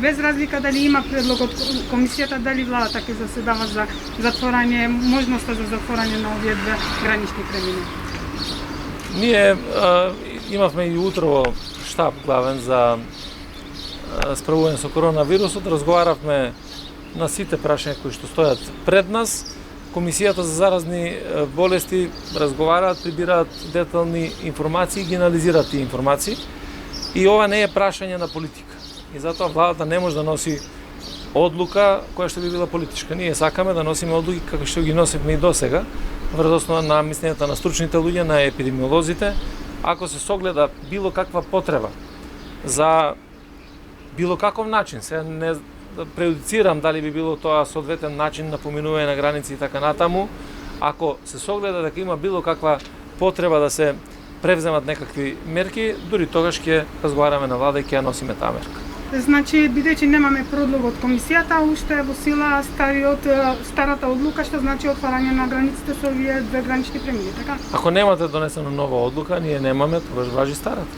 без разлика дали има предлог од комисијата, дали владата ќе заседава за затворање, можноста за затворање на овие две гранични премини? Ние имавме и утрово штаб главен за справување со коронавирусот, разговаравме на сите прашања кои што стојат пред нас. Комисијата за заразни болести разговараат, прибираат детални информации, ги анализираат тие информации. И ова не е прашање на политика. И затоа владата не може да носи одлука која што би била политичка. Ние сакаме да носиме одлуки како што ги носевме и досега, врз основа на мислењата на стручните луѓе, на епидемиолозите. Ако се согледа било каква потреба за било каков начин, се не преюдицирам дали би било тоа соодветен начин на поминување на граници и така натаму, ако се согледа дека има било каква потреба да се превземат некакви мерки, дури тогаш ќе разговараме на влада и ќе ја носиме таа мерка. Значи, бидејќи немаме предлог од комисијата, уште е во сила старата одлука, што значи отварање на границите со овие две гранични премини, така? Ако немате донесена нова одлука, ние немаме, тогаш важи старата.